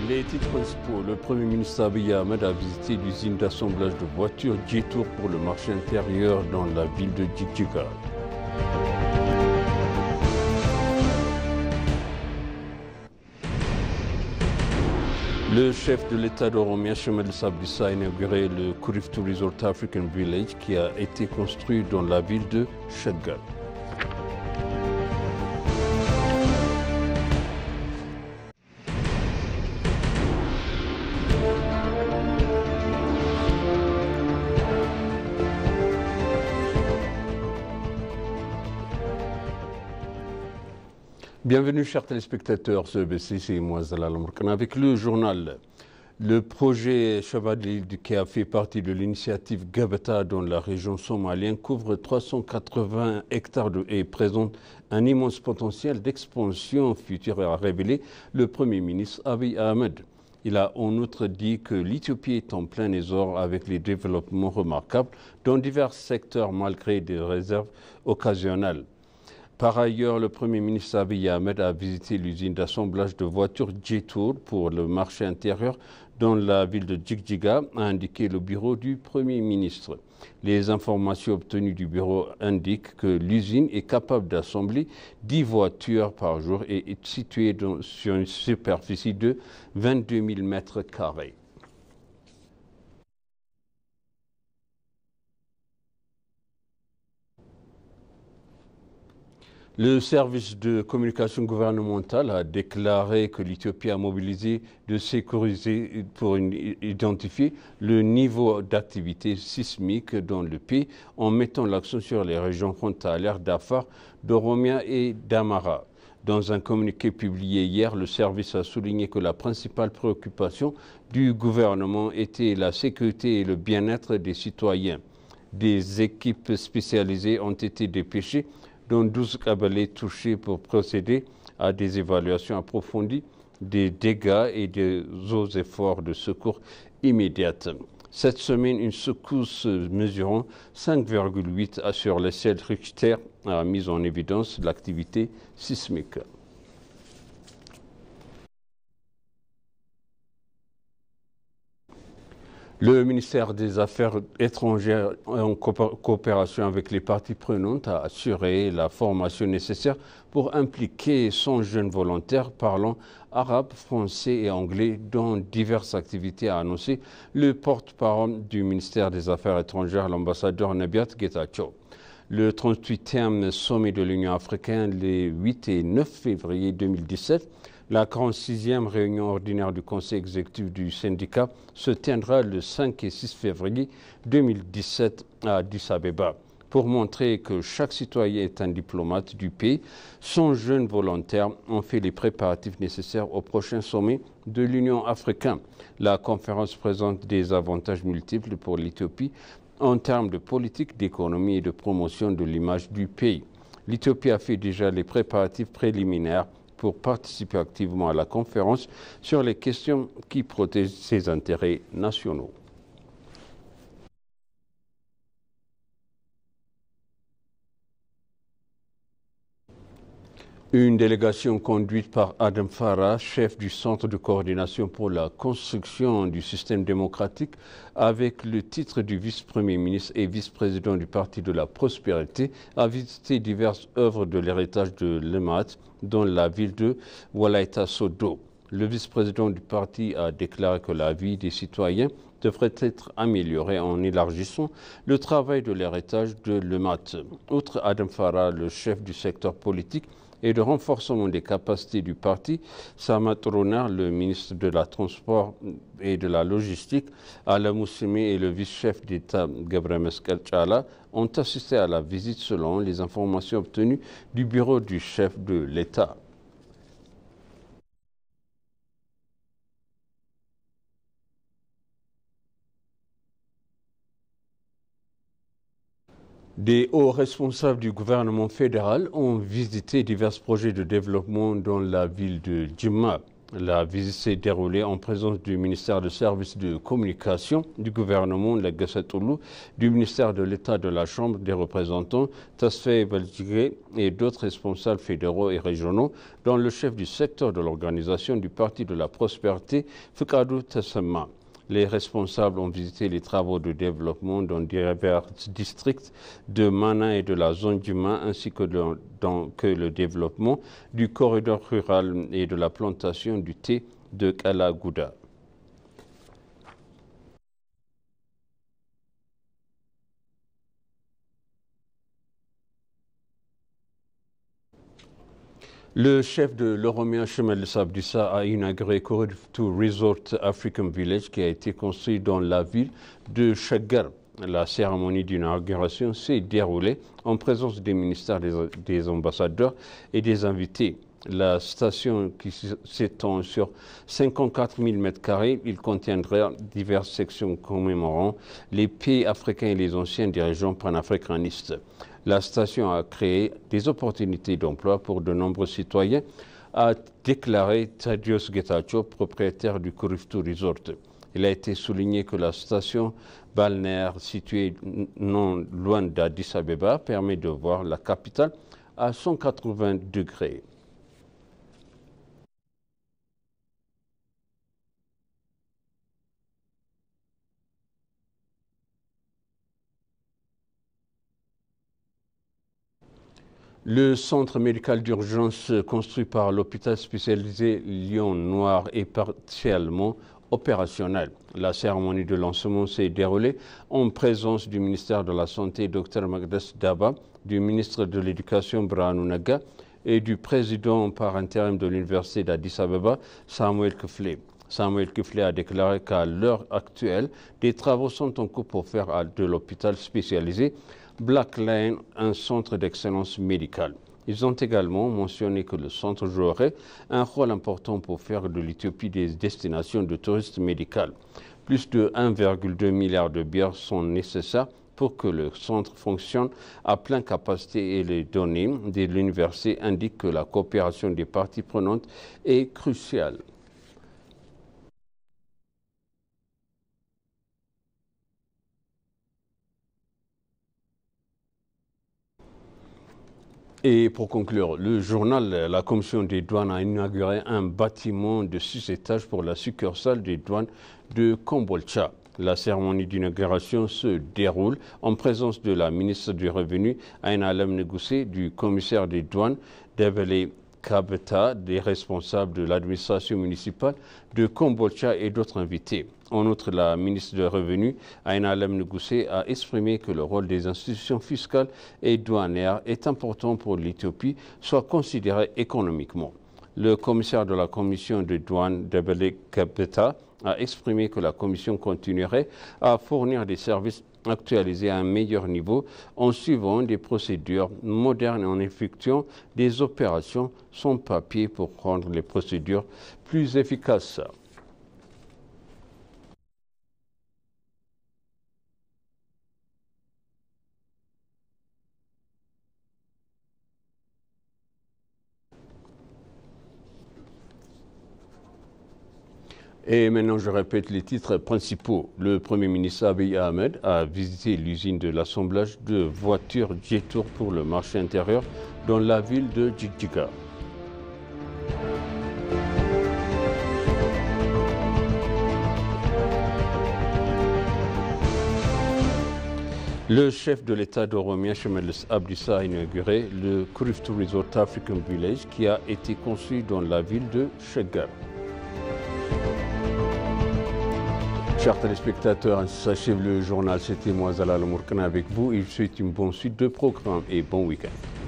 Les titres principaux. Le Premier ministre Abiy Ahmed a visité l'usine d'assemblage de voitures Jetour pour le marché intérieur dans la ville de Djigdjiga. Le chef de l'État d'Oromia, Chemal Sabissa, a inauguré le Kuriftu Resort African Village qui a été construit dans la ville de Shadgal. Bienvenue chers téléspectateurs, ce BC, c'est moi Zalal Mourkan avec le journal. Le projet Chevalier qui a fait partie de l'initiative Gabata dans la région somalienne couvre 380 hectares et présente un immense potentiel d'expansion future, a révélé le Premier ministre Abiy Ahmed. Il a en outre dit que l'Éthiopie est en plein essor avec les développements remarquables dans divers secteurs malgré des réserves occasionnelles. Par ailleurs, le Premier ministre Abiy Ahmed a visité l'usine d'assemblage de voitures Jetour pour le marché intérieur dans la ville de Djigdjiga, a indiqué le bureau du Premier ministre. Les informations obtenues du bureau indiquent que l'usine est capable d'assembler 10 voitures par jour et est située sur une superficie de 22 000 mètres carrés. Le service de communication gouvernementale a déclaré que l'Éthiopie a mobilisé de sécuriser pour identifier le niveau d'activité sismique dans le pays en mettant l'accent sur les régions frontalières d'Afar, d'Oromia et d'Amara. Dans un communiqué publié hier, le service a souligné que la principale préoccupation du gouvernement était la sécurité et le bien-être des citoyens. Des équipes spécialisées ont été dépêchées dont 12 cabalets touchés pour procéder à des évaluations approfondies des dégâts et des efforts de secours immédiats. Cette semaine, une secousse mesurant 5,8 sur l'échelle Richter a mis en évidence l'activité sismique. Le ministère des Affaires étrangères, en coopération avec les parties prenantes, a assuré la formation nécessaire pour impliquer 100 jeunes volontaires parlant arabe, français et anglais dans diverses activités, a annoncé le porte-parole du ministère des Affaires étrangères, l'ambassadeur Nebiat Getachew. Le 38e sommet de l'Union africaine, les 8 et 9 février 2017, la 46e réunion ordinaire du Conseil exécutif du syndicat se tiendra le 5 et 6 février 2017 à Addis Abeba. Pour montrer que chaque citoyen est un diplomate du pays, 100 jeunes volontaires ont fait les préparatifs nécessaires au prochain sommet de l'Union africaine. La conférence présente des avantages multiples pour l'Éthiopie en termes de politique, d'économie et de promotion de l'image du pays. L'Éthiopie a fait déjà les préparatifs préliminaires pour participer activement à la conférence sur les questions qui protègent ses intérêts nationaux. Une délégation conduite par Adam Farah, chef du Centre de coordination pour la construction du système démocratique, avec le titre du vice-premier ministre et vice-président du Parti de la Prospérité, a visité diverses œuvres de l'héritage de l'EMAT dans la ville de Walaita Sodo. Le vice-président du parti a déclaré que la vie des citoyens devrait être améliorée en élargissant le travail de l'héritage de l'EMAT. Outre Adam Farah, le chef du secteur politique, et de renforcement des capacités du parti, Samat Ronar, le ministre de la Transport et de la Logistique, Ala Moussimi et le vice-chef d'État Gabriel Meskel Tchala ont assisté à la visite selon les informations obtenues du bureau du chef de l'État. Des hauts responsables du gouvernement fédéral ont visité divers projets de développement dans la ville de Djima. La visite s'est déroulée en présence du ministère des Services de Communication, du gouvernement de la Gassatoulou, du ministère de l'État de la Chambre des représentants, Tasfé Belgigé et d'autres responsables fédéraux et régionaux, dont le chef du secteur de l'organisation du Parti de la Prospérité, Fukadou Tassama. Les responsables ont visité les travaux de développement dans divers districts de Mana et de la zone du Mans, ainsi que le développement du corridor rural et de la plantation du thé de Kalagouda. Le chef de l'Oromia Chemal Sabdissa a inauguré Corridor Resort African Village qui a été construit dans la ville de Chagar. La cérémonie d'inauguration s'est déroulée en présence des ministères des ambassadeurs et des invités. La station qui s'étend sur 54 000 m², il contiendra diverses sections commémorant les pays africains et les anciens dirigeants panafricanistes. La station a créé des opportunités d'emploi pour de nombreux citoyens, a déclaré Thaddeus Getachew, propriétaire du Corridor Resort. Il a été souligné que la station balnéaire située non loin d'Addis Abeba permet de voir la capitale à 180 degrés. Le centre médical d'urgence construit par l'hôpital spécialisé Lion Noir est partiellement opérationnel. La cérémonie de lancement s'est déroulée en présence du ministère de la Santé, Dr Magdas Daba, du ministre de l'Éducation, Brahanu Naga, et du président par intérim de l'Université d'Addis Abeba, Samuel Kiflé. Samuel Kiflé a déclaré qu'à l'heure actuelle, des travaux sont en cours pour faire de l'hôpital spécialisé Black Lion un centre d'excellence médicale. Ils ont également mentionné que le centre jouerait un rôle important pour faire de l'Éthiopie des destinations de tourisme médical. Plus de 1,2 milliard de billets sont nécessaires pour que le centre fonctionne à pleine capacité et les données de l'université indiquent que la coopération des parties prenantes est cruciale. Et pour conclure, le journal La Commission des douanes a inauguré un bâtiment de 6 étages pour la succursale des douanes de Kombolcha. La cérémonie d'inauguration se déroule en présence de la ministre du Revenu, Aïna Alem Negoussé, du commissaire des douanes, Devele Kabeta, des responsables de l'administration municipale de Kombolcha et d'autres invités. En outre, la ministre du Revenu, Aïna Alem Negoussé, a exprimé que le rôle des institutions fiscales et douanières est important pour l'Éthiopie, soit considéré économiquement. Le commissaire de la commission de douane, Devele Kabeta, a exprimé que la commission continuerait à fournir des services actualisés à un meilleur niveau en suivant des procédures modernes et en effectuant des opérations sans papier pour rendre les procédures plus efficaces. Et maintenant, je répète les titres principaux. Le Premier ministre Abiy Ahmed a visité l'usine de l'assemblage de voitures Jetour pour le marché intérieur dans la ville de Djidjiga. Le chef de l'État d'Oromia, Chemal Sabdissa, a inauguré le Corridor Resort African Village qui a été construit dans la ville de Chagar. Chers téléspectateurs, ainsi s'achève le journal. C'était moi, Zalal Mourkana, avec vous. Et je vous souhaite une bonne suite de programmes et bon week-end.